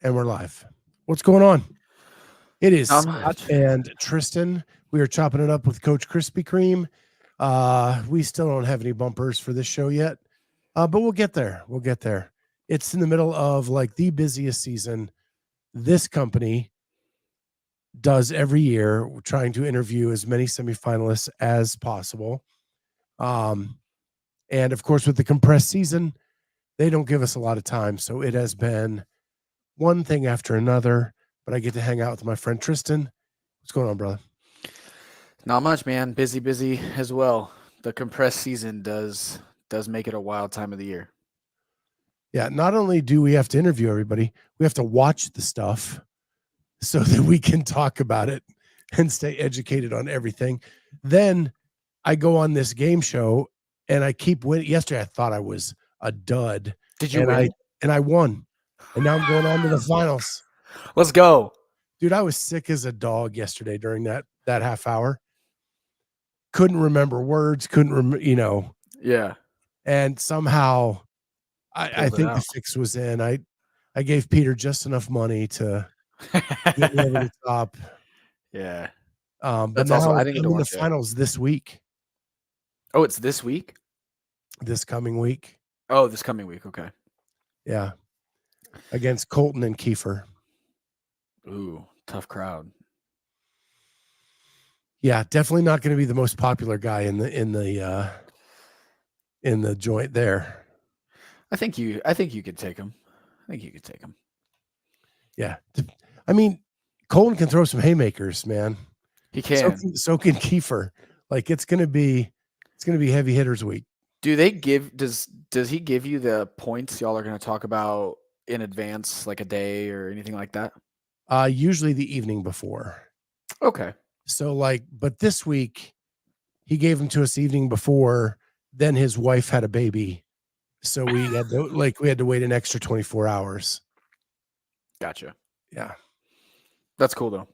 And we're live. What's going on? It is Not Scott much. and Tristan. We are chopping it up with Coach Krispy Kreme. We still don't have any bumpers for this show yet, but we'll get there. We'll get there. It's in the middle of like the busiest season this company does every year. We're trying to interview as many semifinalists as possible. And of course, with the compressed season, they don't give us a lot of time. So it has been one thing after another, but I get to hang out with my friend Tristan. What's going on, brother? Not much, man. Busy as well. The compressed season does make it a wild time of the year. Yeah, not only do we have to interview everybody, we have to watch the stuff so that we can talk about it and stay educated on everything. Then I go on this game show and I keep winning. Yesterday I thought I was a dud. Did you win? I won. And now I'm going on to the finals. Let's go. Dude, I was sick as a dog yesterday during that half hour. Couldn't remember words, Yeah. And somehow I think out. the fix was in. I gave Peter just enough money to get me over the top. Yeah. But That's now also, I I'm didn't get to in the watch it. finals this week, Oh, it's this week? this coming week. Oh, this coming week. Okay. Yeah. Against Colton and Kiefer. Ooh, tough crowd. Yeah, definitely not going to be the most popular guy in the joint there. I think you could take him. Yeah. I mean, Colton can throw some haymakers, man. He can. So can Kiefer. Like it's gonna be heavy hitters week. Do they give does he give you the points y'all are gonna talk about in advance, like a day or anything like that? Usually the evening before. Okay. So but this week he gave them to us evening before, then his wife had a baby. So we had to wait an extra 24 hours. Gotcha. Yeah. That's cool though.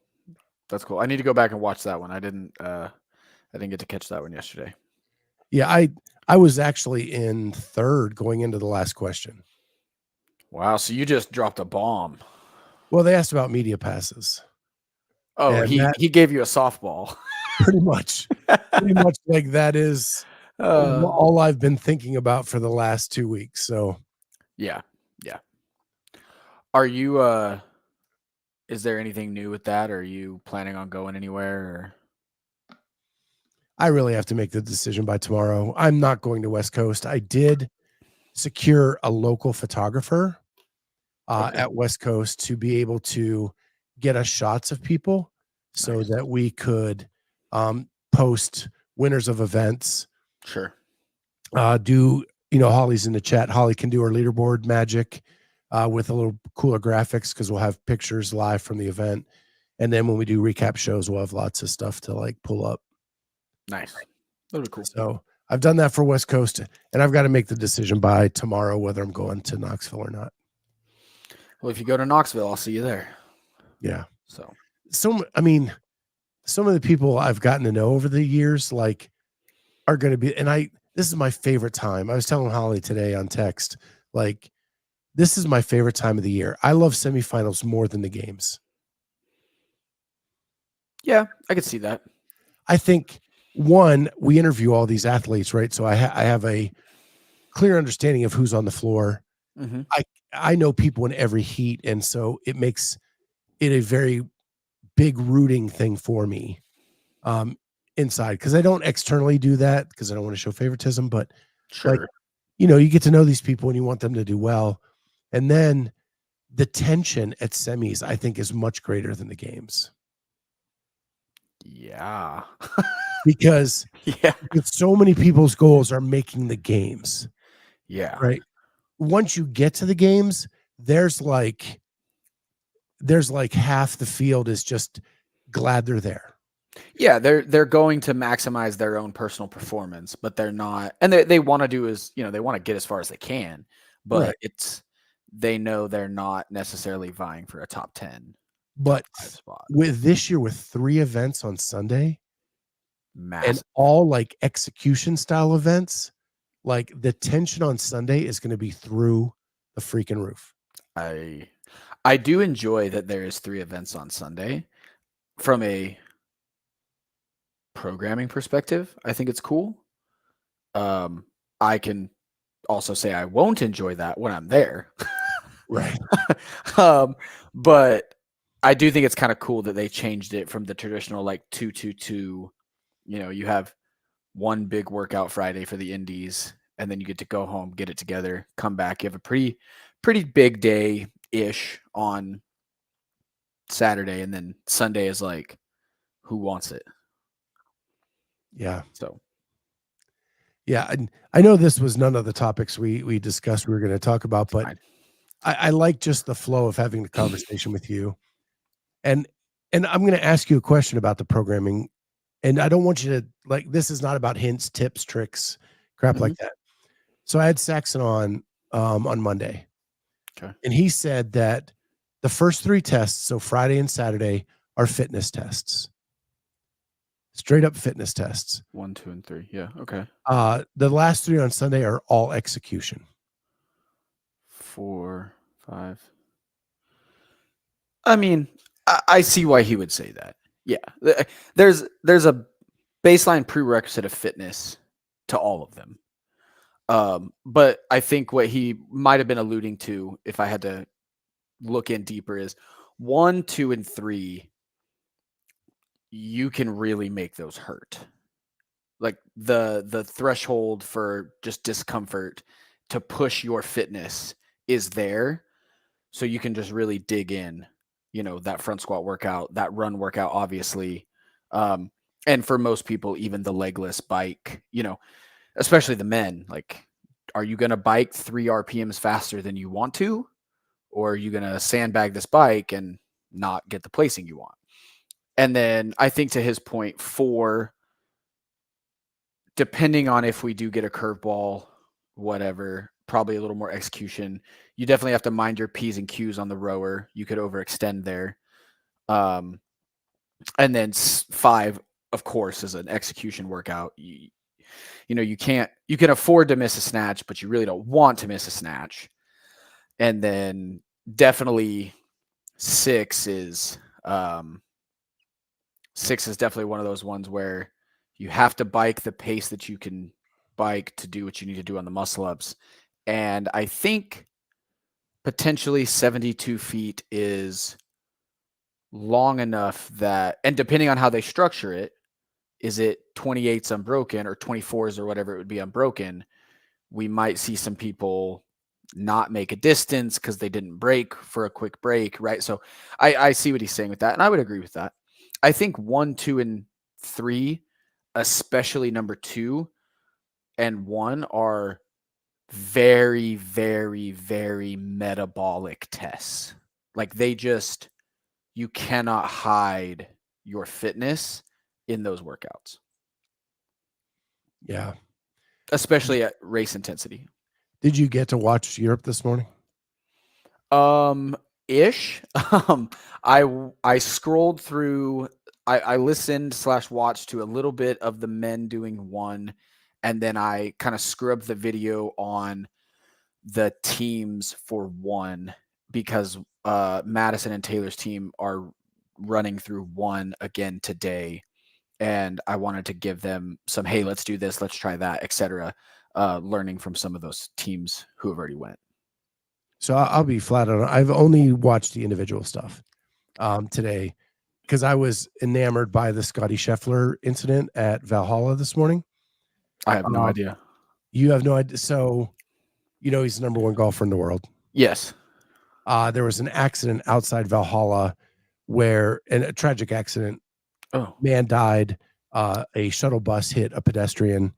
That's cool. I need to go back and watch that one. I didn't get to catch that one yesterday. Yeah, I was actually in third going into the last question. Wow, so you just dropped a bomb. Well, they asked about media passes. Oh, he gave you a softball. Pretty much like that is all I've been thinking about for the last 2 weeks. So yeah. Are you is there anything new with that? Or are you planning on going anywhere? Or? I really have to make the decision by tomorrow. I'm not going to West Coast. I did secure a local photographer at West Coast to be able to get us shots of people so that we could post winners of events. Sure. Holly's in the chat. Holly can do her leaderboard magic with a little cooler graphics because we'll have pictures live from the event. And then when we do recap shows, we'll have lots of stuff to pull up. Nice. That'll be cool. So I've done that for West Coast, and I've got to make the decision by tomorrow whether I'm going to Knoxville or not. Well, if you go to Knoxville, I'll see you there. Yeah. So I mean, some of the people I've gotten to know over the years, are going to be, and this is my favorite time. I was telling Holly today on text, this is my favorite time of the year. I love semifinals more than the games. Yeah, I could see that. I think, one, we interview all these athletes, right? So I have a clear understanding of who's on the floor. Mm-hmm. I know people in every heat, and so it makes it a very big rooting thing for me inside, because I don't externally do that because I don't want to show favoritism, but sure. You get to know these people and you want them to do well. And then the tension at semis, I think, is much greater than the games. Yeah. Because so many people's goals are making the games. Yeah. Right. Once you get to the games, there's half the field is just glad they're there. Yeah, they're going to maximize their own personal performance, but they're not, and they want to do is, they want to get as far as they can, but they know they're not necessarily vying for a top 10. But with this year, with 3 events on Sunday, massive, and all execution style events, the tension on Sunday is going to be through the freaking roof. I I do enjoy that there is 3 events on Sunday. From a programming perspective, I think it's cool. I can also say I won't enjoy that when I'm there. Right. But I do think it's kind of cool that they changed it from the traditional like 2-2-2. You have one big workout Friday for the indies, and then you get to go home, get it together, come back. You have a pretty big day ish on Saturday, and then Sunday is like, who wants it? Yeah. So Yeah. And I know this was none of the topics we discussed we were going to talk about, but fine. I like just the flow of having the conversation with you. And I'm going to ask you a question about the programming. And I don't want you to like, this is not about hints, tips, tricks, crap like that. So I had Saxon on Monday. Okay. And he said that the first 3 tests, so Friday and Saturday, are fitness tests. Straight up fitness tests. 1, 2, and 3. Yeah. Okay. The last 3 on Sunday are all execution. 4, 5. I mean, I see why he would say that. Yeah. There's a baseline prerequisite of fitness to all of them. But I think what he might have been alluding to, if I had to look in deeper, is 1, 2, and 3. You can really make those hurt. Like the threshold for just discomfort to push your fitness is there, so you can just really dig in. That front squat workout, that run workout, obviously, and for most people, even the legless bike. Especially the men. Like, are you going to bike 3 RPMs faster than you want to, or are you going to sandbag this bike and not get the placing you want? And then I think, to his point, 4, depending on if we do get a curveball, whatever, probably a little more execution. You definitely have to mind your P's and Q's on the rower. You could overextend there. And then 5, of course, is an execution workout. You can afford to miss a snatch, but you really don't want to miss a snatch. And then definitely 6 is definitely one of those ones where you have to bike the pace that you can bike to do what you need to do on the muscle ups. And I think potentially 72 feet is long enough that, and depending on how they structure it, is it 28s unbroken or 24s or whatever it would be unbroken, we might see some people not make a distance because they didn't break for a quick break, right? So I see what he's saying with that, and I would agree with that. I think 1, 2, and 3, especially number 2 and 1, are very, very, very metabolic tests. Like, you cannot hide your fitness in those workouts. Yeah. Especially at race intensity. Did you get to watch Europe this morning? Ish. I scrolled through. I listened / watched to a little bit of the men doing 1, and then I kind of scrubbed the video on the teams for 1 because Madison and Taylor's team are running through 1 again today, and I wanted to give them some, hey, let's do this, let's try that, etc. Learning from some of those teams who have already went. So I'll be flat on. I've only watched the individual stuff today because I was enamored by the Scotty Scheffler incident at Valhalla this morning. I have no idea. You have no idea. So, he's the #1 golfer in the world. Yes. There was an accident outside Valhalla and a tragic accident. Oh. Man died. A shuttle bus hit a pedestrian.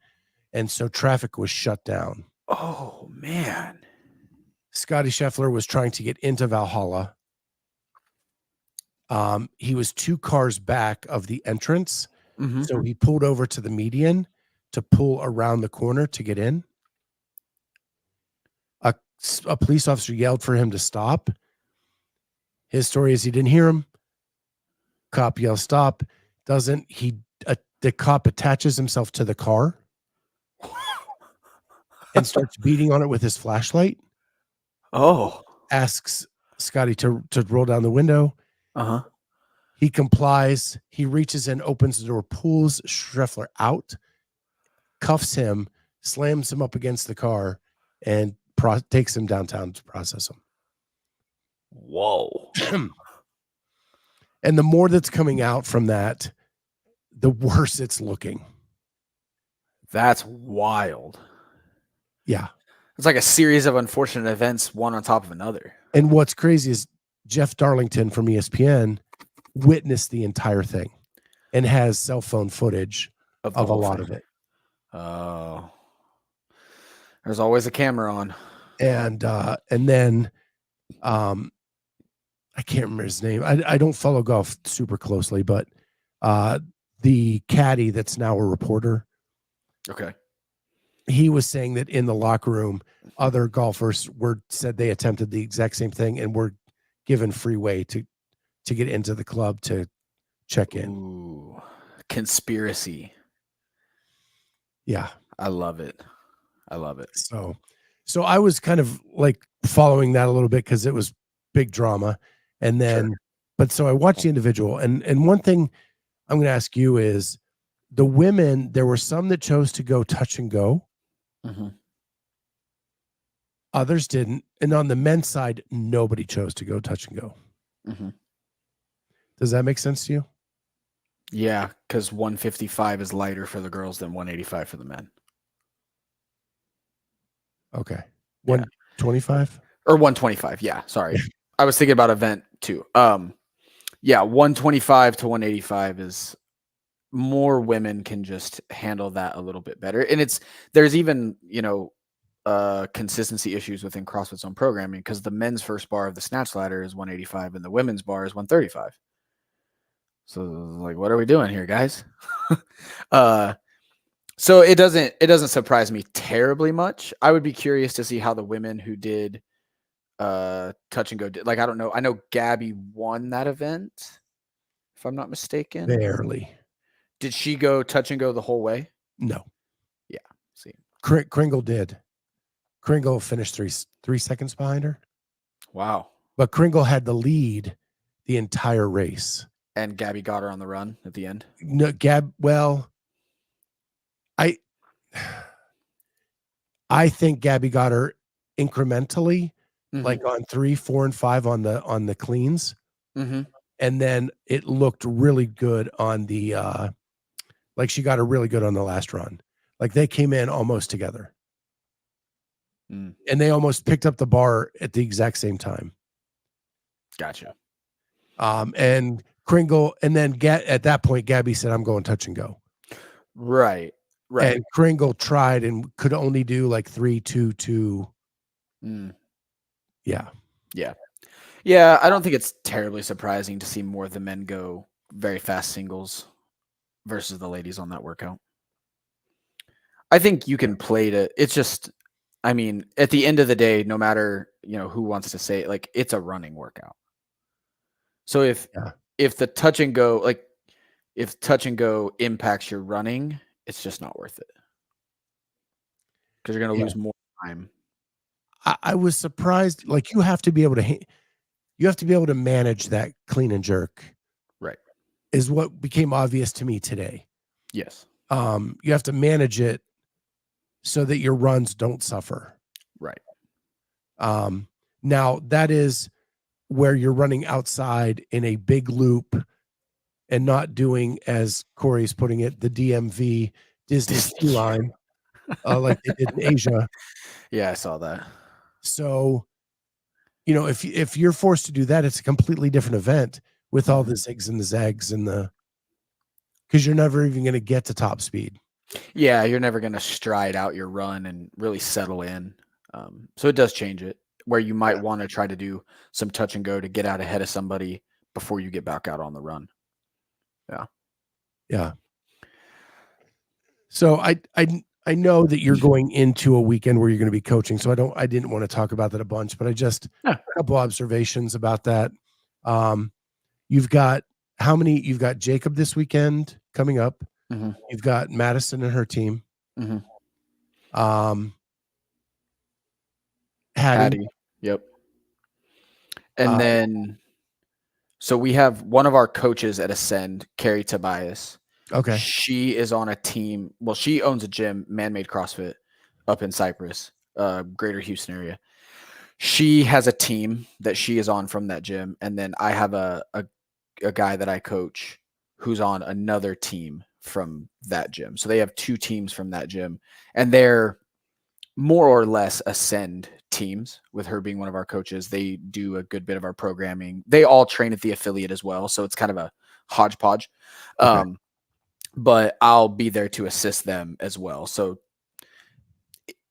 And so traffic was shut down. Oh, man. Scotty Scheffler was trying to get into Valhalla. He was 2 cars back of the entrance. Mm-hmm. So he pulled over to the median to pull around the corner to get in. A police officer yelled for him to stop. His story is he didn't hear him. Cop yells stop. Doesn't. The cop attaches himself to the car and starts beating on it with his flashlight. Oh. Asks Scotty to roll down the window. He complies. He reaches in, opens the door, pulls Schreffler out, cuffs him, slams him up against the car, and takes him downtown to process him. Whoa. And the more that's coming out from that, the worse it's looking. That's wild. Yeah. It's like a series of unfortunate events, one on top of another. And what's crazy is Jeff Darlington from ESPN witnessed the entire thing and has cell phone footage of a lot of it. Oh. There's always a camera on. And then I can't remember his name. I don't follow golf super closely, but the caddy that's now a reporter. Okay. He was saying that in the locker room, other golfers said they attempted the exact same thing and were given free way to get into the club to check in. Ooh, conspiracy. Yeah. I love it. So I was kind of like following that a little bit because it was big drama. And then, but so I watched the individual, and one thing I'm going to ask you is the women, there were some that chose to go touch and go. Others didn't. And on the men's side, nobody chose to go touch and go. Does that make sense to you? Yeah, because 155 is lighter for the girls than 185 for the men. Okay. 125? Or 125, yeah. Sorry. I was thinking about event too. Yeah, 125 to 185 is more women can just handle that a little bit better. And there's even, consistency issues within CrossFit's own programming because the men's first bar of the snatch ladder is 185 and the women's bar is 135. So like, what are we doing here, guys? So it doesn't surprise me terribly much. I would be curious to see how the women who did touch and go did. Like, I don't know. I know Gabby won that event, if I'm not mistaken. Barely. Did she go touch and go the whole way? No. Yeah. See. Kringle did. Kringle finished three seconds behind her. Wow. But Kringle had the lead the entire race. And Gabby got her on the run at the end. No, I think Gabby got her incrementally, like on 3, 4, and 5 on the cleans. And then it looked really good on the like she got her really good on the last run. Like they came in almost together. And they almost picked up the bar at the exact same time. Gotcha. And Kringle, and then at that point, Gabby said, "I'm going touch and go." Right. And Kringle tried and could only do like 3, 2, 2. Yeah. I don't think it's terribly surprising to see more of the men go very fast singles versus the ladies on that workout. I think you can play to. It's just, I mean, at the end of the day, no matter who wants to say it, like it's a running workout. So if the touch and go, like if touch and go impacts your running, it's just not worth it because you're going to lose more time. I was surprised. Like you have to be able to manage that clean and jerk. Right. Is what became obvious to me today. Yes. You have to manage it so that your runs don't suffer. Right. Now that is where you're running outside in a big loop and not doing, as Corey's putting it, the DMV Disney ski line, like they did in Asia. Yeah, I saw that. So, if you're forced to do that, it's a completely different event with all the zigs and the zags because you're never even going to get to top speed. Yeah, you're never going to stride out your run and really settle in. So it does change it where you might want to try to do some touch and go to get out ahead of somebody before you get back out on the run. Yeah. So I know that you're going into a weekend where you're going to be coaching. So I didn't want to talk about that a bunch, but a couple observations about that. You've got you've got Jacob this weekend coming up. You've got Madison and her team. Hattie. Yep. And then, so we have one of our coaches at Ascend, Carrie Tobias. Okay. She is on a team. Well, she owns a gym, Man-Made CrossFit, up in Cypress, greater Houston area. She has a team that she is on from that gym. And then I have a guy that I coach who's on another team from that gym. So they have two teams from that gym, and they're more or less Ascend teams, with her being one of our coaches. They do a good bit of our programming. They all train at the affiliate as well. So it's kind of a hodgepodge. Okay. But I'll be there to assist them as well. So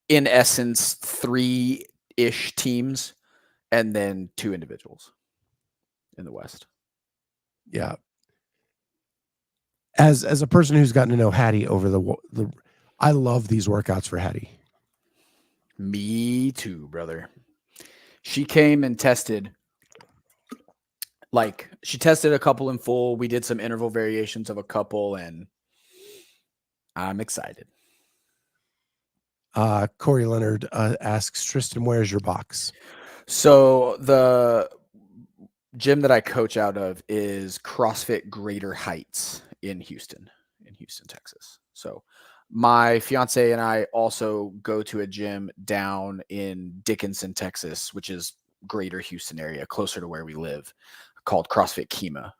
in essence, 3-ish teams and then 2 individuals in the West. Yeah. As a person who's gotten to know Hattie over the I love these workouts for Hattie. Me too, brother. She came and tested. Like, she tested a couple in full. We did some interval variations of a couple, and I'm excited. Corey Leonard asks, Tristan, where's your box? So the gym that I coach out of is CrossFit Greater Heights in Houston, Texas. So my fiance and I also go to a gym down in Dickinson, Texas, which is greater Houston area, closer to where we live, called CrossFit Kima.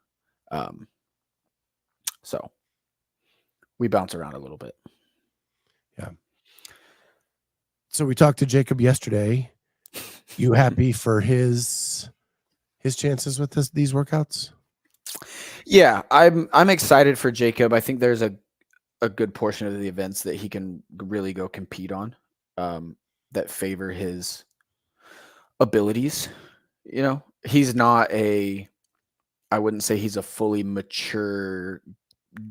So we bounce around a little bit. Yeah. So we talked to Jacob yesterday. You happy for his chances with these workouts? Yeah, I'm excited for Jacob. I think there's a good portion of the events that he can really go compete on, that favor his abilities. You know, he's not I wouldn't say he's a fully mature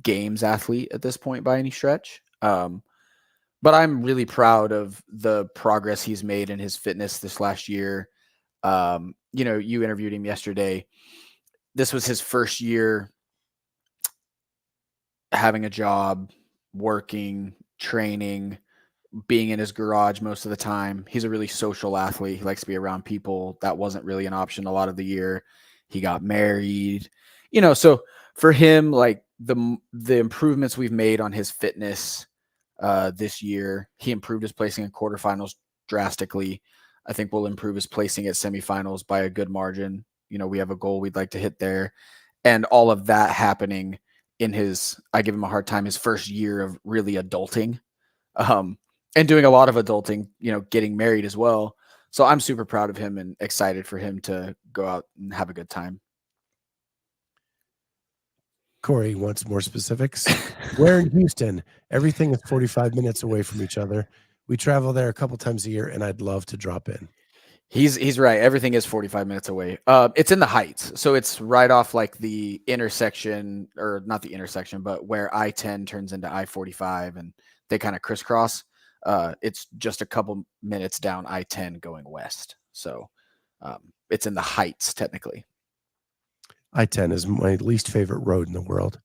games athlete at this point by any stretch. But I'm really proud of the progress he's made in his fitness this last year. You interviewed him yesterday. This was his first year having a job, working, training, being in his garage most of the time. He's a really social athlete. He likes to be around people. That wasn't really an option a lot of the year. He got married, so for him, like the improvements we've made on his fitness this year, he improved his placing in quarterfinals drastically. I think we'll improve his placing at semifinals by a good margin. We have a goal we'd like to hit there, and all of that happening in I give him a hard time, his first year of really adulting, and doing a lot of adulting, getting married as well. So I'm super proud of him and excited for him to go out and have a good time. Corey wants more specifics. We're in Houston. Everything is 45 minutes away from each other. We travel there a couple times a year, and I'd love to drop in. He's right. Everything is 45 minutes away. It's in the Heights. So it's right off like the intersection, or not the intersection, but where I-10 turns into I-45 and they kind of crisscross. It's just a couple minutes down I-10 going west. So it's in the Heights technically. I-10 is my least favorite road in the world.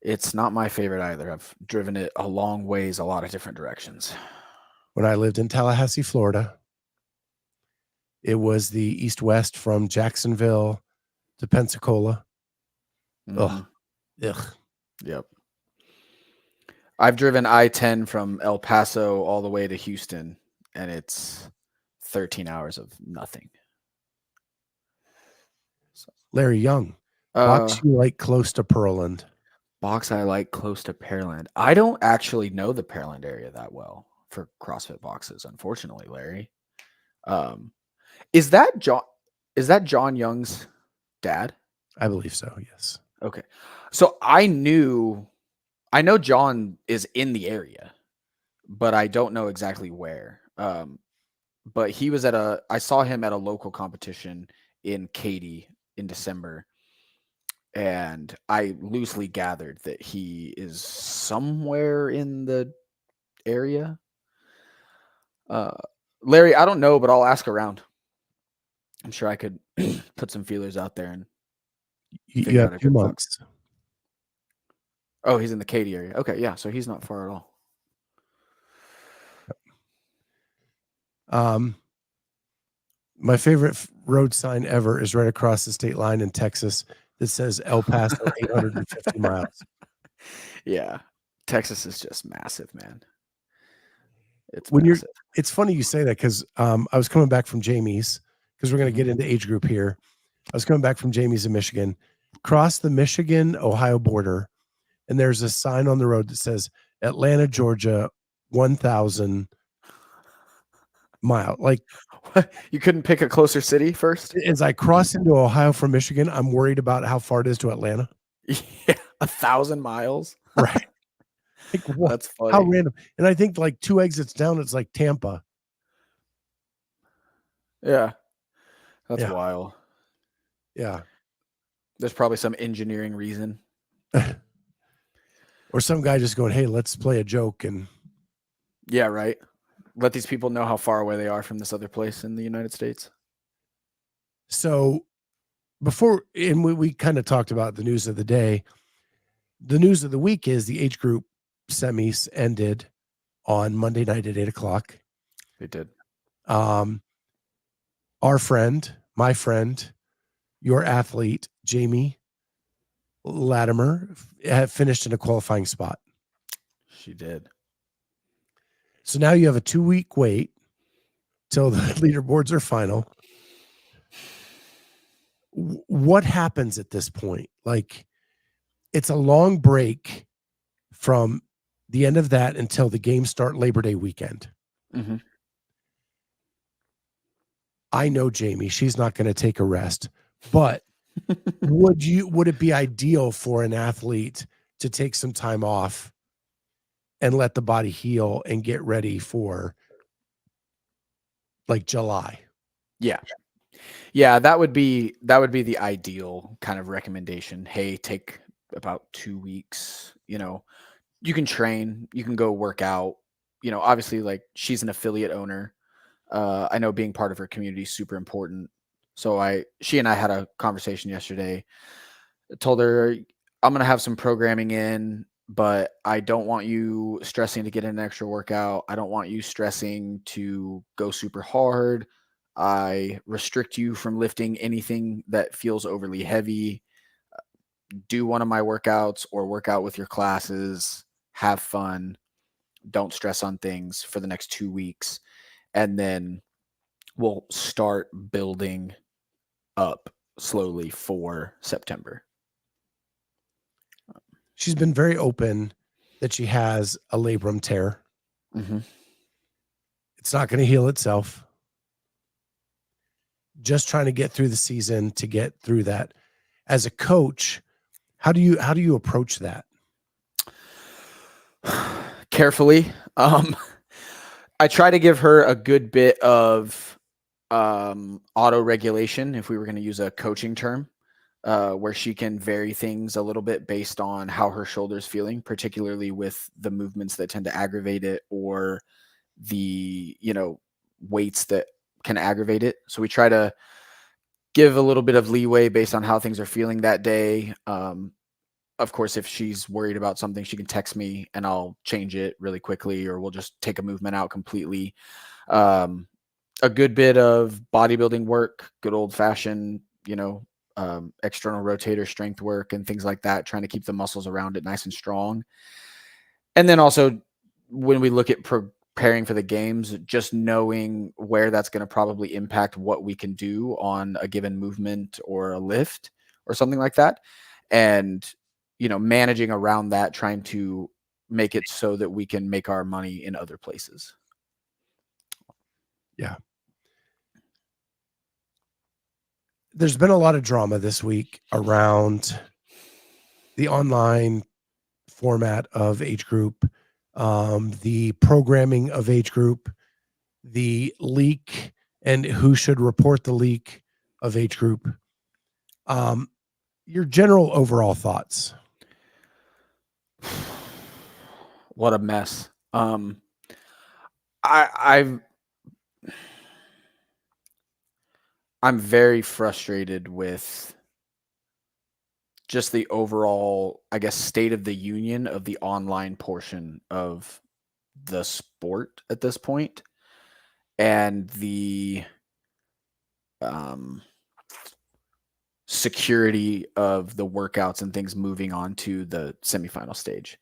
It's not my favorite either. I've driven it a long ways, a lot of different directions. When I lived in Tallahassee, Florida, it was the east-west from Jacksonville to Pensacola. Mm-hmm. Ugh. Yep. I've driven I-10 from El Paso all the way to Houston, and it's 13 hours of nothing. So, Larry Young, box you like close to Pearland? Box I like close to Pearland. I don't actually know the Pearland area that well for CrossFit boxes, unfortunately, Larry. Is that John Young's dad? I believe so, yes. Okay. So I know John is in the area, but I don't know exactly where. But he was I saw him at a local competition in Katy in December, and I loosely gathered that he is somewhere in the area. Larry, I don't know, but I'll ask around. I'm sure I could put some feelers out there and you have 2 months. Oh, he's in the Katy area. Okay, yeah, so he's not far at all. My favorite road sign ever is right across the state line in Texas that says El Paso 850 miles. Yeah. Texas is just massive, man. It's When massive. it's funny you say that because I was coming back from Jamie's because we're going to get into age group here. I was coming back from Jamie's in Michigan, cross the Michigan-Ohio border, and there's a sign on the road that says Atlanta, Georgia, 1,000 mile. Like, You couldn't pick a closer city first? as I cross into Ohio from Michigan, I'm worried about how far it is to Atlanta. Yeah, 1,000 miles. Right. Like, what? That's How funny. random. And I think like 2 exits down, it's like Tampa. Yeah. That's Yeah. wild. Yeah. There's probably some engineering reason. Or some guy just going, hey, let's play a joke. And Yeah, right. Let these people know how far away they are from this other place in the United States. so before, and we kind of talked about the news of the day. The news of the week is the age group semis ended on Monday night at 8:00. They did. Our friend, my friend, your athlete, Jamie Latimer, had finished in a qualifying spot. She did. So now you have a 2-week wait till the leaderboards are final. What happens at this point? Like, it's a long break from the end of that until the games start Labor Day weekend. Mm-hmm. I know Jamie, she's not going to take a rest, but would it be ideal for an athlete to take some time off and let the body heal and get ready for like July? Yeah. Yeah, that would be the ideal kind of recommendation. Hey, take about 2 weeks, you can train, you can go work out, obviously like she's an affiliate owner. I know being part of her community is super important. So she and I had a conversation yesterday. I told her I'm going to have some programming in, but I don't want you stressing to get an extra workout. I don't want you stressing to go super hard. I restrict you from lifting anything that feels overly heavy. Do one of my workouts or work out with your classes. Have fun. Don't stress on things for the next 2 weeks. And then we'll start building up slowly for September. She's been very open that she has a labrum tear. Mm-hmm. It's not going to heal itself. Just trying to get through the season to get through that. As a coach, how do you approach that? Carefully. I try to give her a good bit of auto regulation, if we were going to use a coaching term, where she can vary things a little bit based on how her shoulder's feeling, particularly with the movements that tend to aggravate it or the, weights that can aggravate it. So we try to give a little bit of leeway based on how things are feeling that day. Of course, if she's worried about something, she can text me and I'll change it really quickly, or we'll just take a movement out completely. A good bit of bodybuilding work, good old fashioned, external rotator strength work and things like that, trying to keep the muscles around it nice and strong. And then also when we look at preparing for the games, just knowing where that's going to probably impact what we can do on a given movement or a lift or something like that. And, managing around that, trying to make it so that we can make our money in other places. Yeah. There's been a lot of drama this week around the online format of age group, the programming of age group, the leak and who should report the leak of age group. Your general overall thoughts. What a mess. I'm very frustrated with just the overall, I guess, state of the union of the online portion of the sport at this point, and the security of the workouts and things moving on to the semifinal stage.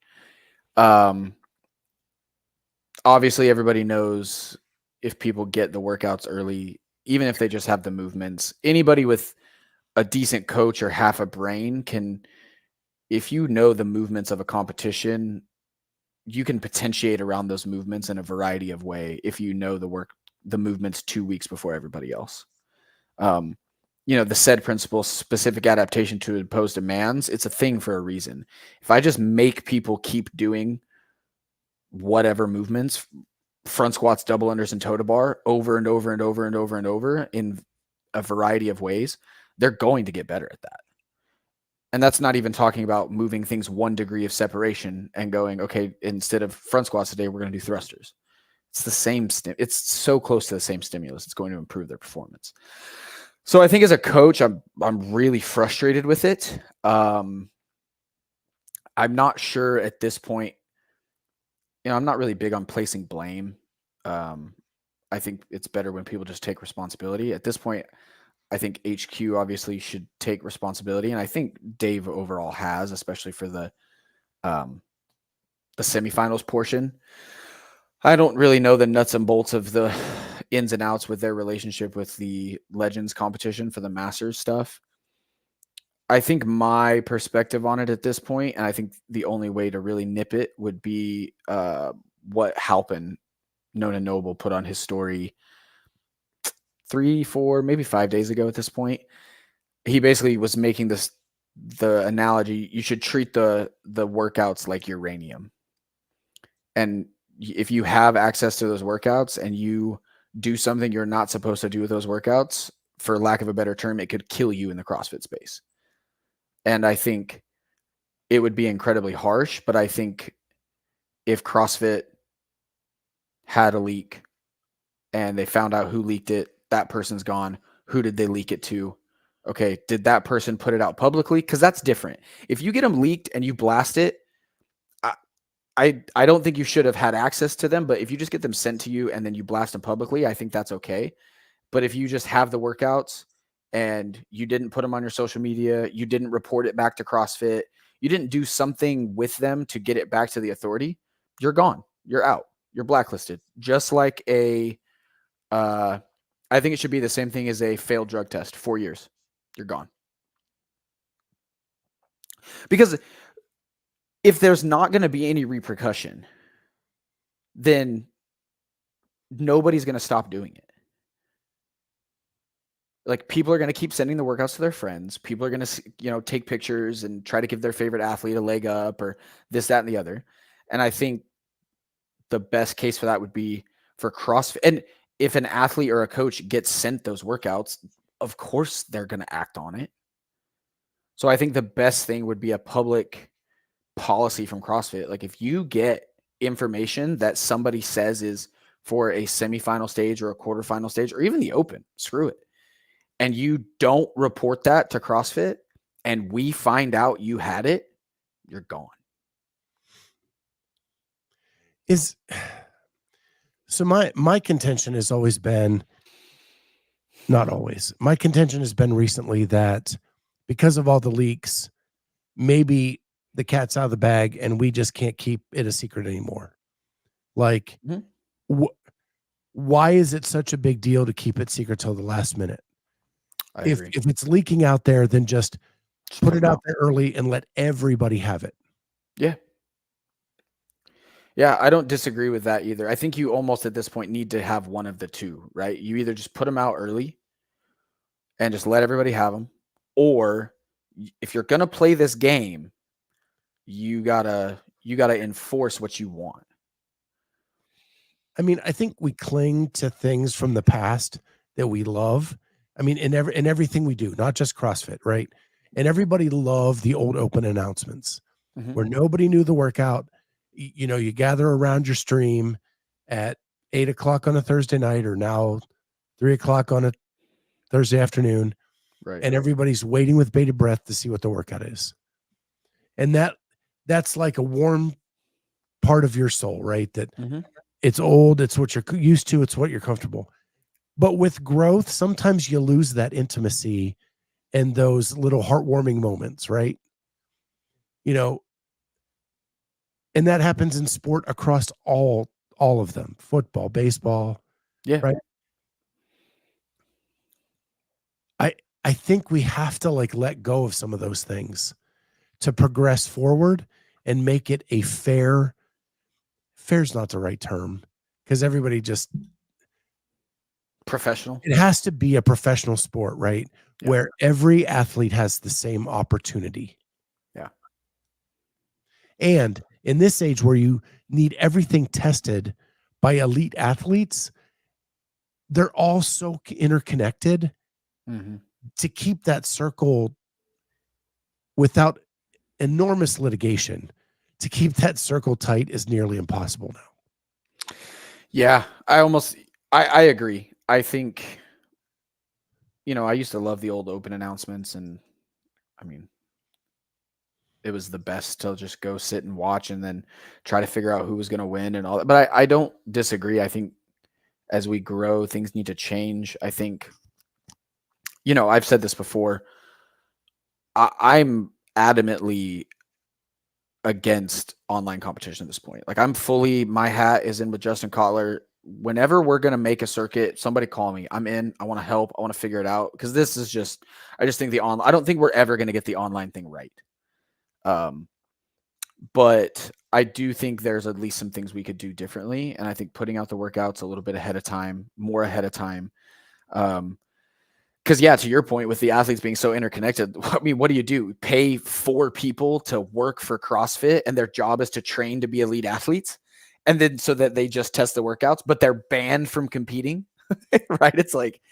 Obviously, everybody knows if people get the workouts early, even if they just have the movements, anybody with a decent coach or half a brain can, if you know the movements of a competition, you can potentiate around those movements in a variety of way if you know the movements 2 weeks before everybody else. The said principle, specific adaptation to imposed demands, it's a thing for a reason. If I just make people keep doing whatever movements, front squats, double unders, and toe to bar over and over and over and over and over in a variety of ways, they're going to get better at that. And that's not even talking about moving things 1 degree of separation and going, okay, instead of front squats today, we're going to do thrusters. It's the same. It's so close to the same stimulus. It's going to improve their performance. So I think as a coach, I'm really frustrated with it. I'm not sure at this point. I'm not really big on placing blame. I think it's better when people just take responsibility. At this point, I think HQ obviously should take responsibility, and I think Dave overall has, especially for the semifinals portion. I don't really know the nuts and bolts of the ins and outs with their relationship with the Legends competition for the Masters stuff. I think my perspective on it at this point, and I think the only way to really nip it would be what Halpin, Nona Noble, put on his story 3, 4, maybe 5 days ago at this point. He basically was making the analogy, you should treat the workouts like uranium. And if you have access to those workouts and you do something you're not supposed to do with those workouts, for lack of a better term, it could kill you in the CrossFit space. And I think it would be incredibly harsh, but I think if CrossFit had a leak and they found out who leaked it, that person's gone. Who did they leak it to? Okay, did that person put it out publicly? Because that's different. If you get them leaked and you blast it, I don't think you should have had access to them, but if you just get them sent to you and then you blast them publicly, I think that's okay. But if you just have the workouts and you didn't put them on your social media, you didn't report it back to CrossFit, you didn't do something with them to get it back to the authority, you're gone. You're out. You're blacklisted. Just like I think it should be the same thing as a failed drug test, 4 years. You're gone. Because if there's not going to be any repercussion, then nobody's going to stop doing it. Like, people are going to keep sending the workouts to their friends. People are going to, take pictures and try to give their favorite athlete a leg up or this, that, and the other. And I think the best case for that would be for CrossFit. And if an athlete or a coach gets sent those workouts, of course they're going to act on it. So I think the best thing would be a public policy from CrossFit. Like, if you get information that somebody says is for a semifinal stage or a quarterfinal stage or even the open, screw it, and you don't report that to CrossFit and we find out you had it, you're gone. So my contention has always been, not always, my contention has been recently that because of all the leaks, maybe the cat's out of the bag and we just can't keep it a secret anymore. Like, why is it such a big deal to keep it secret till the last minute? If it's leaking out there, then just put it out there early and let everybody have it. Yeah. Yeah, I don't disagree with that either. I think you almost at this point need to have one of the two, right? You either just put them out early and just let everybody have them, or if you're going to play this game, you gotta enforce what you want. I mean, I think we cling to things from the past that we love. I mean, in everything we do, not just CrossFit, right? And everybody loved the old open announcements where nobody knew the workout. You gather around your stream at 8:00 on a Thursday night, or now 3:00 on a Thursday afternoon, right? And everybody's waiting with bated breath to see what the workout is. And that's like a warm part of your soul, right? That it's old, it's what you're used to, it's what you're comfortable. But with growth, sometimes you lose that intimacy and those little heartwarming moments, right? You know, and that happens in sport across all of them, football, baseball, Yeah. right? I think we have to like let go of some of those things to progress forward and make it a fair's not the right term, because everybody just, Professional. it has to be a professional sport, right? Yeah. Where every athlete has the same opportunity. Yeah. And in this age where you need everything tested by elite athletes, they're all so interconnected. Mm-hmm. To keep that circle without enormous litigation, to keep that circle tight is nearly impossible now. Yeah, I agree. I think, I used to love the old open announcements, and I mean, it was the best to just go sit and watch and then try to figure out who was going to win and all that. But I don't disagree. I think as we grow, things need to change. I think, I've said this before. I'm adamantly against online competition at this point. Like my hat is in with Justin Kotler. Whenever we're going to make a circuit, somebody call me. I'm in. I want to help. I want to figure it out, because this is I just think I don't think we're ever going to get the online thing right. But I do think there's at least some things we could do differently. And I think putting out the workouts a little bit ahead of time, more ahead of time. Because to your point, with the athletes being so interconnected, I mean, what do? Pay 4 people to work for CrossFit, and their job is to train to be elite athletes, and then so that they just test the workouts, but they're banned from competing, right? It's like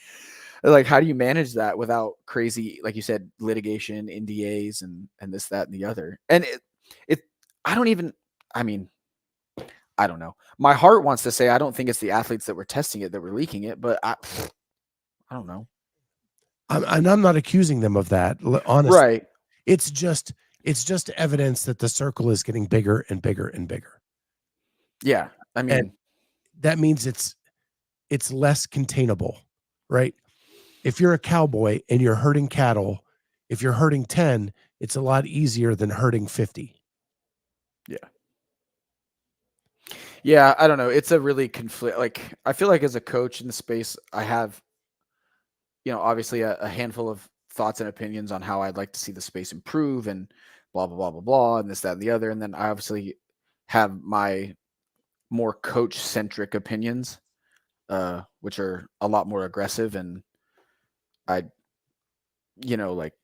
how do you manage that without crazy, like you said, litigation, NDAs, and this, that, and the other? And I don't even, I mean, I don't know. My heart wants to say I don't think it's the athletes that were testing it that were leaking it, but I don't know. I'm not accusing them of that, honestly. Right. It's just evidence that the circle is getting bigger and bigger and bigger. Yeah. I mean, and that means it's less containable, right? If you're a cowboy and you're herding cattle, if you're herding 10, it's a lot easier than herding 50. Yeah. Yeah, I don't know. It's a really like, I feel like as a coach in the space, I have, obviously a handful of thoughts and opinions on how I'd like to see the space improve and blah, blah, blah, blah, blah, and this, that, and the other. And then I obviously have my more coach centric opinions, which are a lot more aggressive. And I, like,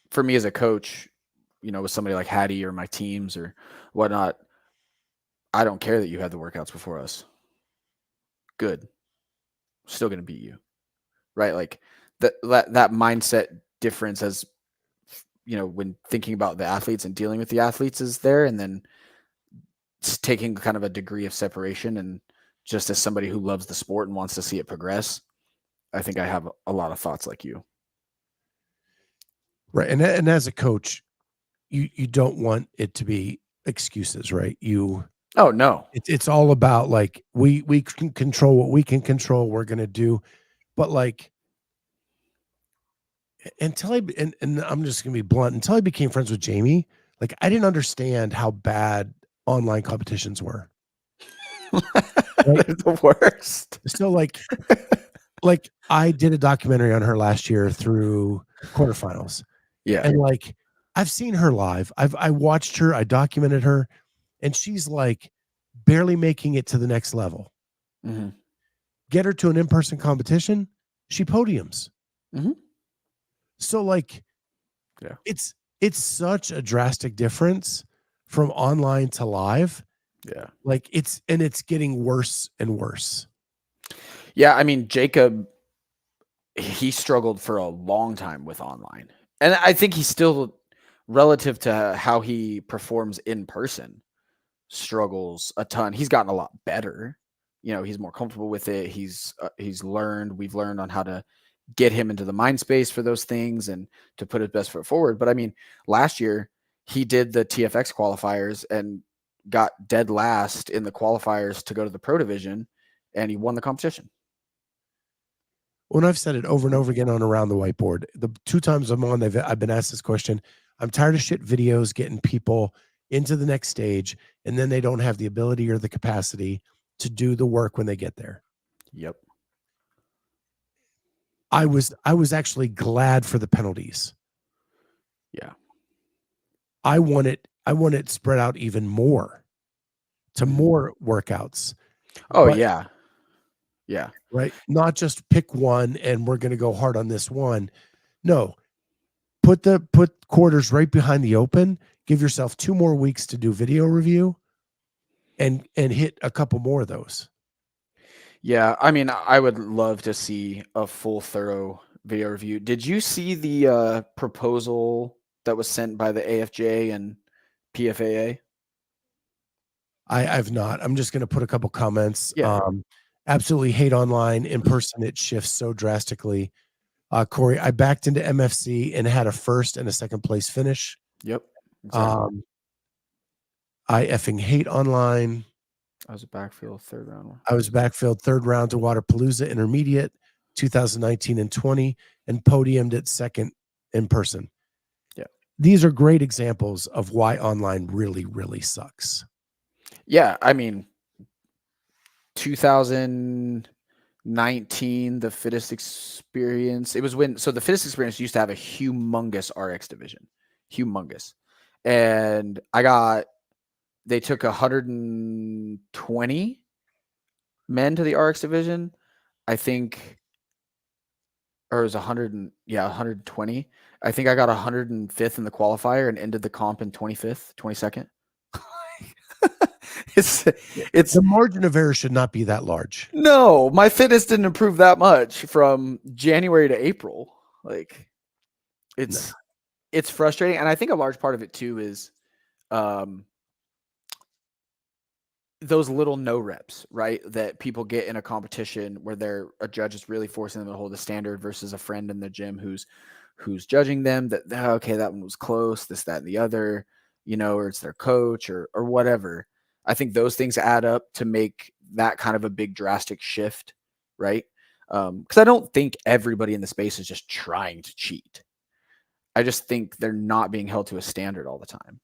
for me as a coach, with somebody like Hattie or my teams or whatnot, I don't care that you had the workouts before us. Good. Still going to beat you. Right? Like that mindset difference, as when thinking about the athletes and dealing with the athletes, is there. And then it's taking kind of a degree of separation. And just as somebody who loves the sport and wants to see it progress, I think I have a lot of thoughts like you. Right. And as a coach, you don't want it to be excuses, right? Oh no. It's all about like, we can control what we can control. We're going to do, but like, until and I'm just going to be blunt, until I became friends with Jamie, like I didn't understand how bad online competitions were. Right? They're the worst. So like I did a documentary on her last year through quarterfinals. Yeah. And like, I've seen her live. I watched her, I documented her, and she's like barely making it to the next level. Mm-hmm. Get her to an in-person competition, she podiums. Mm-hmm. So like, yeah, it's such a drastic difference from online to live. Yeah. Like it's getting worse and worse. Yeah. I mean, Jacob, he struggled for a long time with online. And I think he still, relative to how he performs in person, struggles a ton. He's gotten a lot better. He's more comfortable with it. We've learned on how to get him into the mind space for those things and to put his best foot forward. But I mean, last year he did the TFX qualifiers and got dead last in the qualifiers to go to the pro division, and he won the competition. When I've said it over and over again on Around the Whiteboard, the 2 times I'm on, I've been asked this question. I'm tired of shit videos getting people into the next stage, and then they don't have the ability or the capacity to do the work when they get there. Yep. I was actually glad for the penalties. Yeah. I want it spread out even more to more workouts. Oh, But, yeah. Yeah. right? Not just pick one and we're going to go hard on this one. No. Put quarters right behind the open. Give yourself 2 more weeks to do video review and hit a couple more of those. Yeah, I mean, I would love to see a full, thorough video review. Did you see the proposal that was sent by the AFJ and PFAA? I've not. I'm just going to put a couple comments. Yeah. Absolutely hate online. In person, it shifts so drastically. Corey, I backed into MFC and had a first and a second place finish. Yep. Exactly. I effing hate online. I was a backfield third round. I was backfilled 3rd round to Waterpalooza Intermediate 2019 and 20 and podiumed at 2nd in person. Yeah. These are great examples of why online really, really sucks. Yeah, I mean, 2019, the fittest experience. It was the fittest experience used to have a humongous RX division, humongous, and they took 120 men to the RX division, I think, or it was 120. I think I got 105th in the qualifier and ended the comp in 25th, 22nd. it's The margin of error should not be that large. No, my fitness didn't improve that much from January to April. Like it's frustrating, and I think a large part of it too is those little no reps, right? That people get in a competition where a judge is really forcing them to hold a standard versus a friend in the gym who's judging them that, okay, that one was close, this, that, and the other, or it's their coach or whatever. I think those things add up to make that kind of a big drastic shift, right? Because I don't think everybody in the space is just trying to cheat. I just think they're not being held to a standard all the time.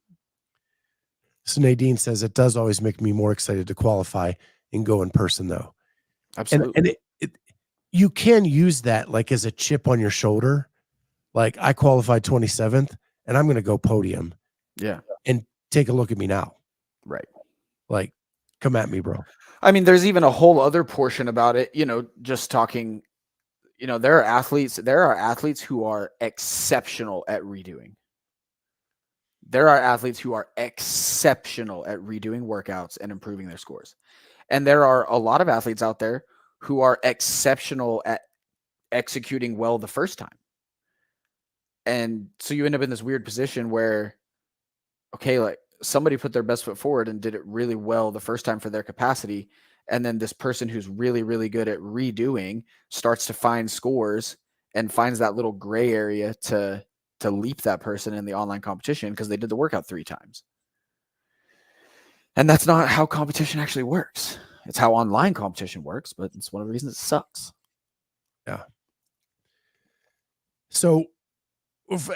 So Nadine says it does always make me more excited to qualify and go in person, though. Absolutely. And you can use that like as a chip on your shoulder. Like I qualified 27th and I'm going to go podium. Yeah. And take a look at me now. Right. Like, come at me, bro. I mean, there's even a whole other portion about it, just talking, there are athletes who are exceptional at redoing. There are athletes who are exceptional at redoing workouts and improving their scores. And there are a lot of athletes out there who are exceptional at executing well the first time. And so you end up in this weird position where, okay, like somebody put their best foot forward and did it really well the first time for their capacity. And then this person who's really, really good at redoing starts to find scores and finds that little gray area to leap that person in the online competition because they did the workout 3 times. And that's not how competition actually works. It's how online competition works, but it's one of the reasons it sucks. Yeah. So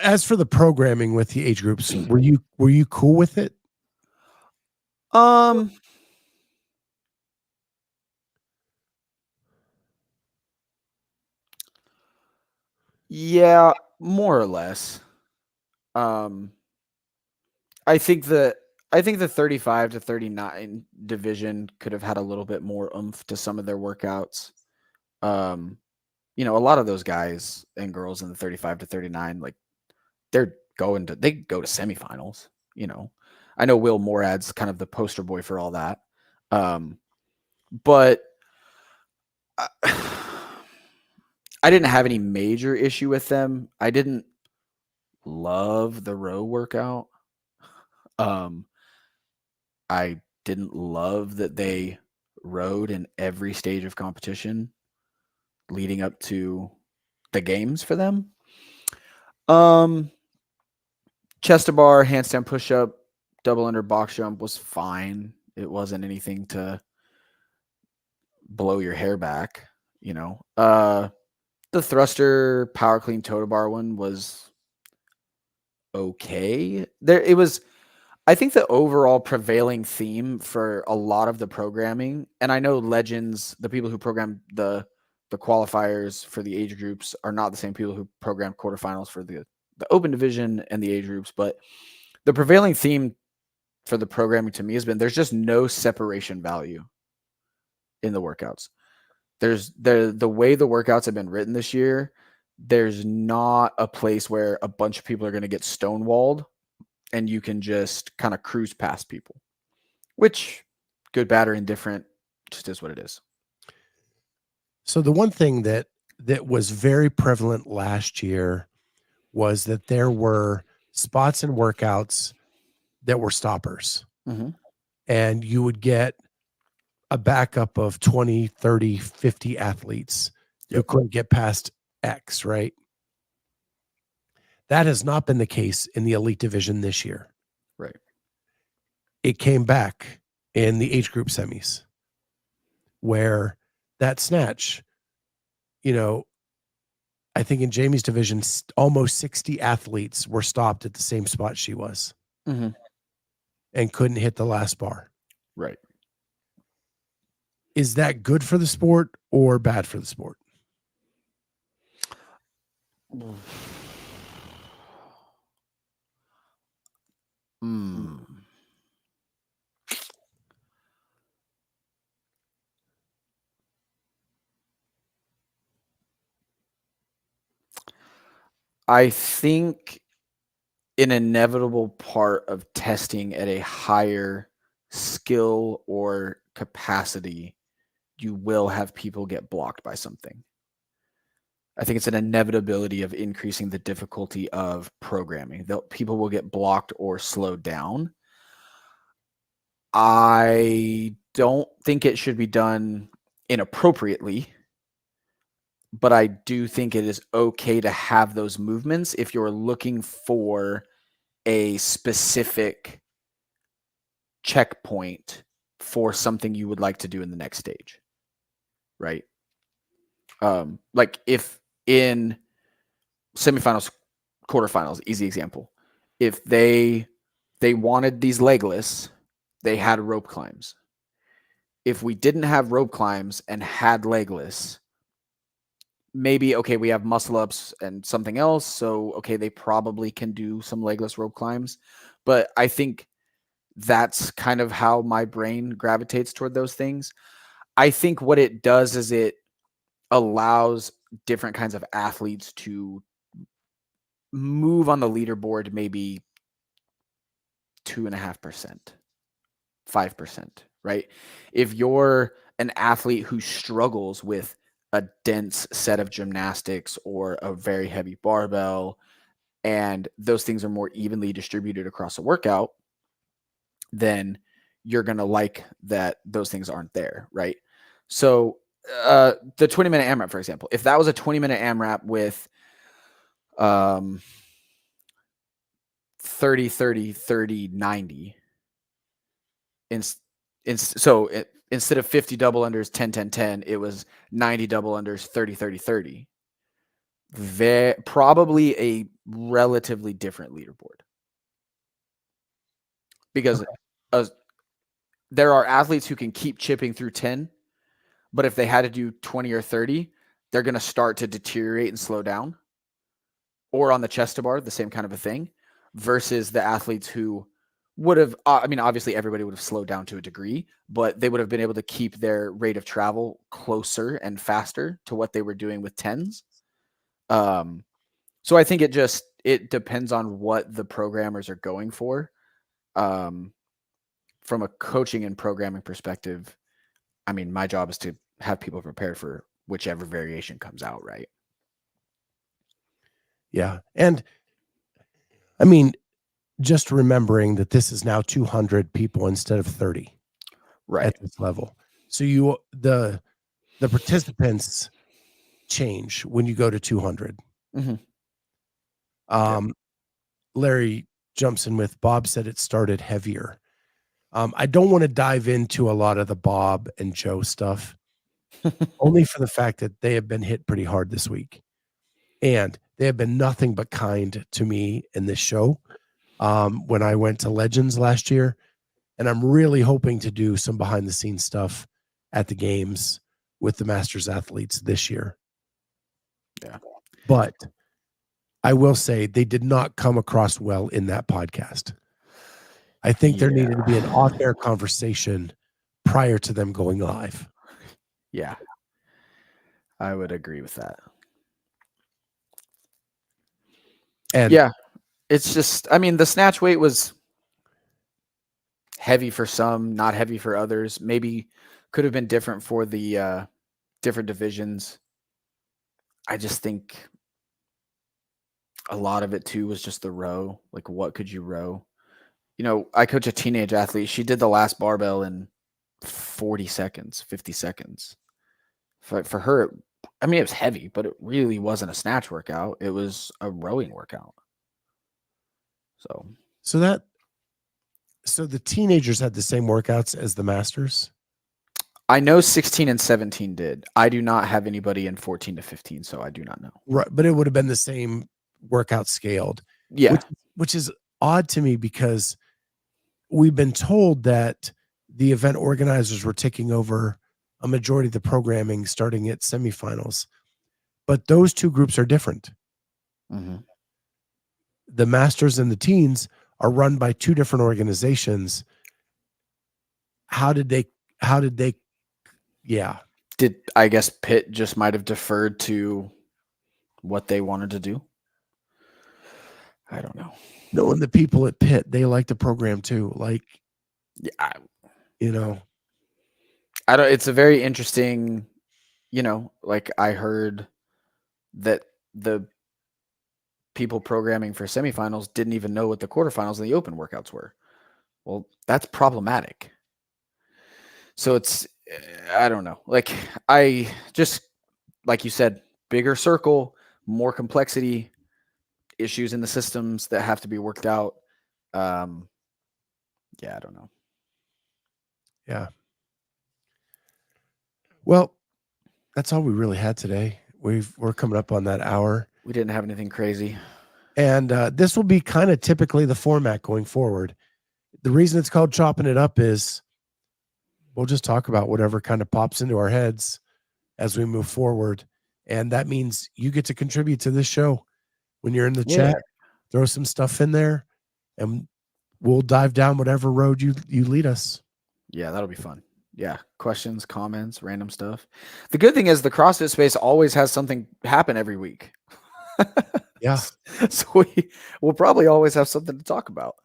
as for the programming with the age groups, were you cool with it? Yeah, more or less. I think the 35 to 39 division could have had a little bit more oomph to some of their workouts. A lot of those guys and girls in the 35 to 39, like they go to semifinals. I know Will Morad's kind of the poster boy for all that. But I didn't have any major issue with them. I didn't love the row workout. I didn't love that they rode in every stage of competition leading up to the games for them. Chest to bar, handstand push-up, double under box jump was fine. It wasn't anything to blow your hair back, The thruster power clean total bar one was okay. I think the overall prevailing theme for a lot of the programming, and I know legends, the people who program the qualifiers for the age groups are not the same people who program quarterfinals for the open division and the age groups, but the prevailing theme for the programming to me has been there's just no separation value in the workouts. There's the way the workouts have been written this year, there's not a place where a bunch of people are going to get stonewalled and you can just kind of cruise past people, which good, bad, or indifferent just is what it is. So the one thing that was very prevalent last year was that there were spots and workouts that were stoppers. Mm-hmm. And you would get a backup of 20, 30, 50 athletes who couldn't get past X, right? That has not been the case in the elite division this year. Right. It came back in the age group semis where that snatch, I think in Jamie's division, almost 60 athletes were stopped at the same spot she was and couldn't hit the last bar. Right. Is that good for the sport or bad for the sport? I think an inevitable part of testing at a higher skill or capacity, you will have people get blocked by something. I think it's an inevitability of increasing the difficulty of programming. People will get blocked or slowed down. I don't think it should be done inappropriately, but I do think it is okay to have those movements if you're looking for a specific checkpoint for something you would like to do in the next stage, right? Like if in semifinals, quarterfinals, easy example, if they wanted these legless, they had rope climbs. If we didn't have rope climbs and had legless, maybe, okay, we have muscle ups and something else. So, okay, they probably can do some legless rope climbs. But I think that's kind of how my brain gravitates toward those things. I think what it does is it allows different kinds of athletes to move on the leaderboard maybe 2.5%, 5%, right? If you're an athlete who struggles with a dense set of gymnastics or a very heavy barbell, and those things are more evenly distributed across a workout, then you're going to like that those things aren't there, right? So the 20-minute AMRAP, for example, if that was a 20-minute AMRAP with 30, 30, 30, 90, instead of 50 double unders, 10, 10, 10, it was 90 double unders, 30, 30, 30. Probably a relatively different leaderboard. Because there are athletes who can keep chipping through 10, but if they had to do 20 or 30, they're going to start to deteriorate and slow down. Or on the chest to bar, the same kind of a thing, versus the athletes who would have, obviously everybody would have slowed down to a degree, but they would have been able to keep their rate of travel closer and faster to what they were doing with 10s. So I think it depends on what the programmers are going for. From a coaching and programming perspective, my job is to have people prepared for whichever variation comes out, right? Yeah. And just remembering that this is now 200 people instead of 30 right at this level. So the participants change when you go to 200. Larry jumps in with Bob said it started heavier. I don't want to dive into a lot of the Bob and Joe stuff only for the fact that they have been hit pretty hard this week. And they have been nothing but kind to me in this show. When I went to Legends last year, and I'm really hoping to do some behind the scenes stuff at the games with the Masters athletes this year. Yeah. But I will say they did not come across well in that podcast. I think there needed to be an off-air conversation prior to them going live. Yeah. I would agree with that. And yeah, it's just, I mean, the snatch weight was heavy for some, not heavy for others. Maybe could have been different for the different divisions. I just think a lot of it too was just the row. Like, what could you row? You know, I coach a teenage athlete. She did the last barbell in 40 seconds, 50 seconds. For her, I mean, it was heavy, but it really wasn't a snatch workout. It was a rowing workout. So the teenagers had the same workouts as the masters? I know 16 and 17 did. I do not have anybody in 14 to 15, so I do not know. Right, but it would have been the same workout scaled. Yeah. Which is odd to me because we've been told that the event organizers were taking over a majority of the programming starting at semifinals. But those two groups are different. Mm-hmm. The masters and the teens are run by two different organizations. How did they yeah. I guess Pitt just might have deferred to what they wanted to do? I don't know. Knowing the people at Pitt, they like the program too. Like, yeah, you know, I don't. It's a very interesting, you know, like I heard that the people programming for semifinals didn't even know what the quarterfinals and the open workouts were. Well, that's problematic. So it's, I don't know. Like I just, like you said, bigger circle, more complexity, issues in the systems that have to be worked out. Yeah, I don't know. Yeah. Well, that's all we really had today. We're coming up on that hour. We didn't have anything crazy. And this will be kind of typically the format going forward. The reason it's called Chopping It Up is we'll just talk about whatever kind of pops into our heads as we move forward. And that means you get to contribute to this show. When you're in the chat, throw some stuff in there and we'll dive down whatever road you lead us. Yeah, that'll be fun. Yeah, questions, comments, random stuff. The good thing is the CrossFit space always has something happen every week. Yeah. So we'll probably always have something to talk about.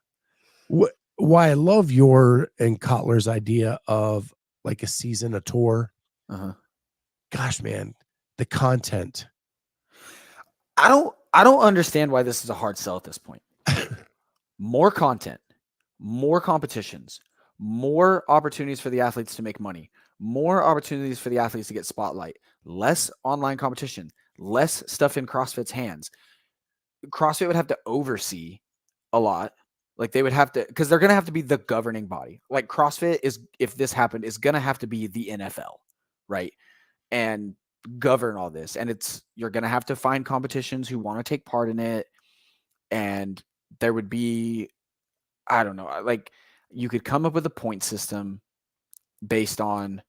Why I love your and Kotler's idea of like a season, a tour. Uh-huh. Gosh, man, the content. I don't understand why this is a hard sell at this point. More content, more competitions, more opportunities for the athletes to make money, more opportunities for the athletes to get spotlight, less online competition, less stuff in CrossFit's hands. CrossFit would have to oversee a lot. Like they would have to, because they're going to have to be the governing body. Like CrossFit is, if this happened, is going to have to be the NFL, right? And govern all this. And you're going to have to find competitions who want to take part in it. And there would be, I don't know, like you could come up with a point system based on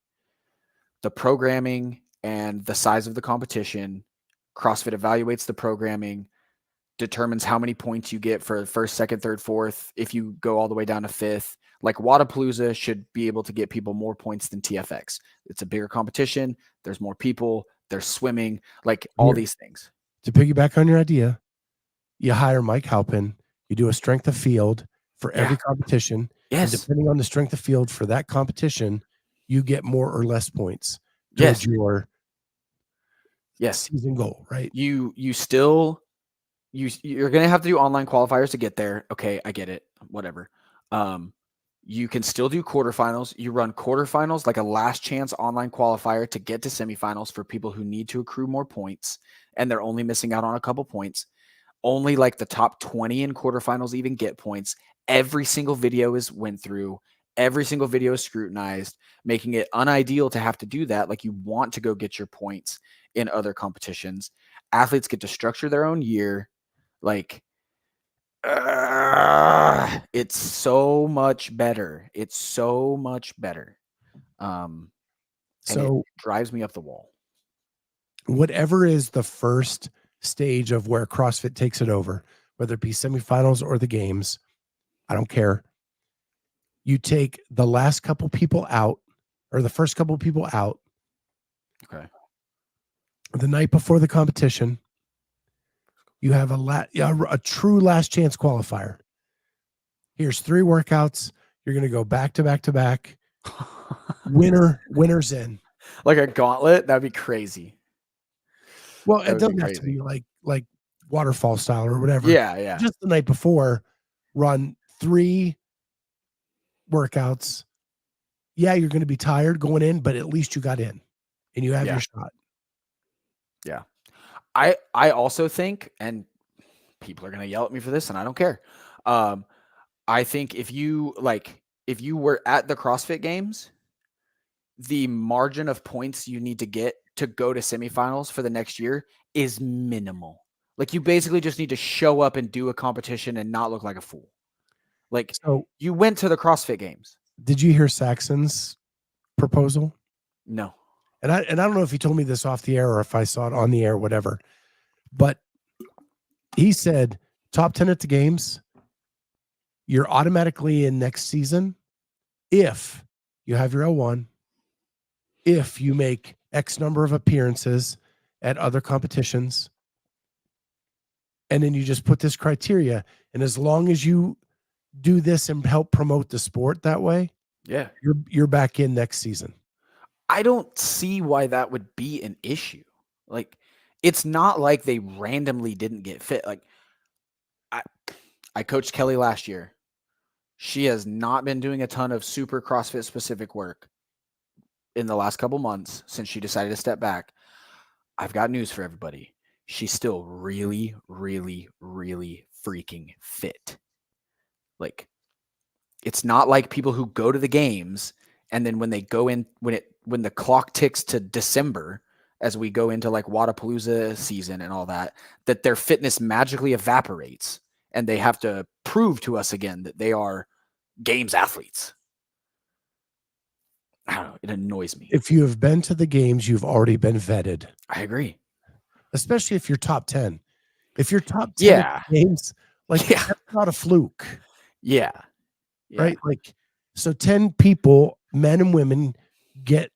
the programming and the size of the competition. CrossFit evaluates the programming, determines how many points you get for first, second, third, fourth. If you go all the way down to fifth, like Wadapalooza should be able to get people more points than TFX. It's a bigger competition. There's more people. There's swimming, like all these things. To piggyback on your idea, you hire Mike Halpin. You do a strength of field for every competition. Yes. And depending on the strength of field for that competition, you get more or less points towards your season goal, right? You're going to have to do online qualifiers to get there. Okay, I get it. Whatever. You can still do quarterfinals. You run quarterfinals like a last chance online qualifier to get to semifinals for people who need to accrue more points and they're only missing out on a couple points. Only like the top 20 in quarterfinals even get points. Every single video is went through. every single video is scrutinized, making it unideal to have to do that. Like, you want to go get your points in other competitions. Athletes get to structure their own year. Like, it's so much better. It's so much better. And it So drives me up the wall. whatever is the first stage of where CrossFit takes it over, whether it be semifinals or the games, I don't care. You take the last couple people out, or the first couple people out, Okay. the night before the competition. You have a true last chance qualifier. Here's 3 workouts. You're going to go back to back to back. Winner's in. Like a gauntlet, that'd be crazy. Well, it doesn't have to be like waterfall style or whatever. Yeah. Just the night before, run 3 workouts. Yeah, you're going to be tired going in, but at least you got in and you have your shot. Yeah. I also think, and people are going to yell at me for this, and I don't care. I think if you were at the CrossFit Games, the margin of points you need to get to go to semifinals for the next year is minimal. Like, you basically just need to show up and do a competition and not look like a fool. Like, So you went to the CrossFit Games. did you hear Saxon's proposal? No. And I don't know if he told me this off the air or if I saw it on the air, whatever. But he said top 10 at the games, you're automatically in next season if you have your L1, if you make X number of appearances at other competitions. And then you just put this criteria. And as long as you do this and help promote the sport that way, Yeah. you're back in next season. I don't see why that would be an issue. Like, it's not like they randomly didn't get fit. Like, I coached Kelly last year. She has not been doing a ton of super CrossFit specific work in the last couple months since she decided to step back. I've got news for everybody. She's still really, really, really freaking fit. Like, it's not like people who go to the games and then when they go in, when the clock ticks to December, as we go into like Wadapalooza season and all that, that their fitness magically evaporates and they have to prove to us again that they are games athletes. I don't know. It annoys me. If you have been to the games, you've already been vetted. I agree. Especially if you're top 10. If you're top 10 at the games, like that's not a fluke. Yeah. Right? Like, so 10 people, men and women, get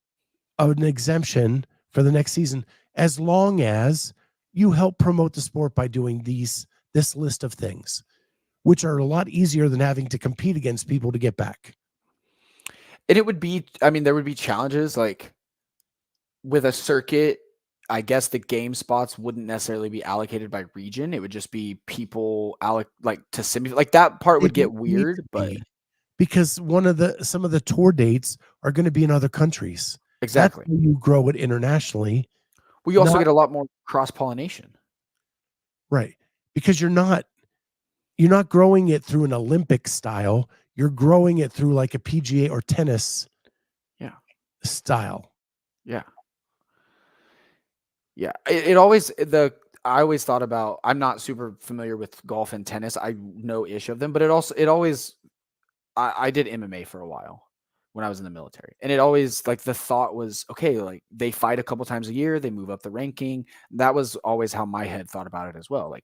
an exemption for the next season as long as you help promote the sport by doing this list of things, which are a lot easier than having to compete against people to get back. And it would be, I mean, there would be challenges like with a circuit. I guess the game spots wouldn't necessarily be allocated by region. It would just be people like to simulate. Like, that part would get weird, but because some of the tour dates are going to be in other countries. Exactly. That's how you grow it internationally. Well, you also get a lot more cross-pollination. Right. Because you're not growing it through an Olympic style. You're growing it through like a PGA or tennis style. Yeah. Yeah. I always thought about, I'm not super familiar with golf and tennis. I know ish of them, but I did MMA for a while when I was in the military. And it always, like, the thought was, okay, like, they fight a couple times a year, they move up the ranking. That was always how my head thought about it as well. Like,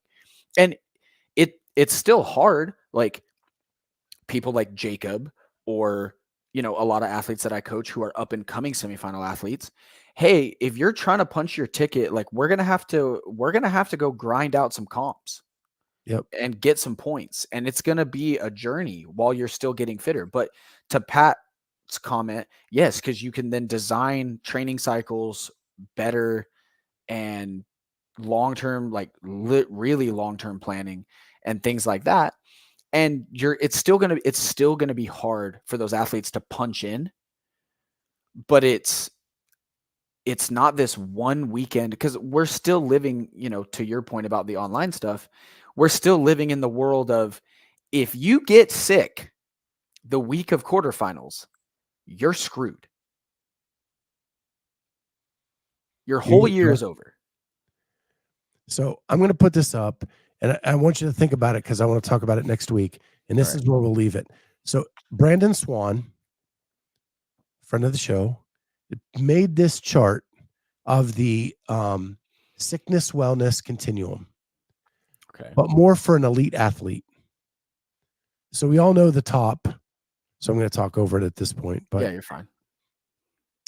and it's still hard. Like, people like Jacob or, a lot of athletes that I coach who are up and coming semifinal athletes. Hey, if you're trying to punch your ticket, like, we're going to have to go grind out some comps. Yep. And get some points. And it's going to be a journey while you're still getting fitter. But to Pat's comment, yes, because you can then design training cycles better and long-term, like really long-term planning and things like that. And it's still going to be hard for those athletes to punch in, but it's not this one weekend, because we're still living, to your point about the online stuff, we're still living in the world of, if you get sick the week of quarterfinals, you're screwed. Your whole year is over. So I'm going to put this up, and I want you to think about it because I want to talk about it next week. And this is where we'll leave it. So Brandon Swan, friend of the show, made this chart of the sickness wellness continuum, but more for an elite athlete. So we all know the top. So I'm going to talk over it at this point. But yeah, you're fine.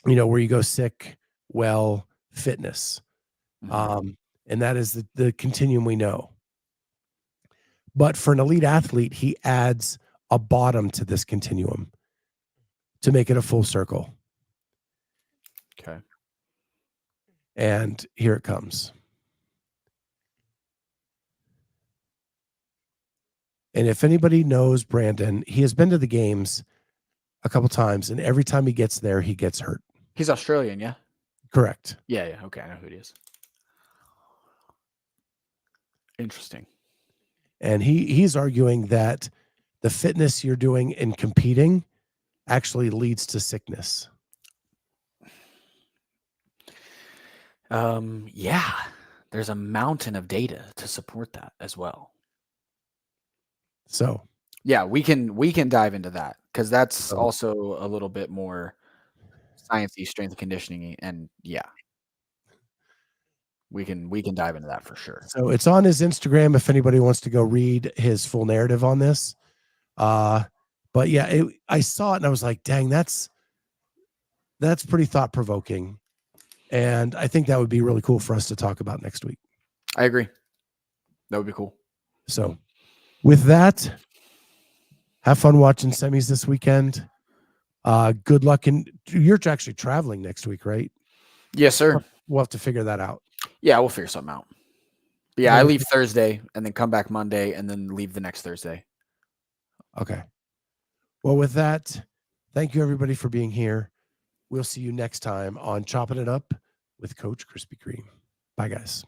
Where you go sick, well, fitness. And that is the continuum we know. But for an elite athlete, he adds a bottom to this continuum to make it a full circle. Okay. And here it comes. And if anybody knows Brandon, he has been to the games a couple times, and every time he gets there, he gets hurt. He's Australian, yeah? Correct. Yeah. Okay, I know who it is. Interesting. And he's arguing that the fitness you're doing in competing actually leads to sickness. Yeah, there's a mountain of data to support that as well. So yeah, we can dive into that because that's also a little bit more sciencey, strength and conditioning, and yeah, we can dive into that for sure. So it's on his Instagram if anybody wants to go read his full narrative on this. But yeah, I saw it and I was like, dang, that's pretty thought provoking. And I think that would be really cool for us to talk about next week. I agree. That would be cool. So with that, have fun watching semis this weekend. Good luck. And you're actually traveling next week, right? Yes, sir. We'll have to figure that out. Yeah, we'll figure something out. But yeah, I leave Thursday and then come back Monday and then leave the next Thursday. Okay. Well, with that, thank you everybody for being here. We'll see you next time on Chopping It Up with Coach Krispy Kreme. Bye, guys.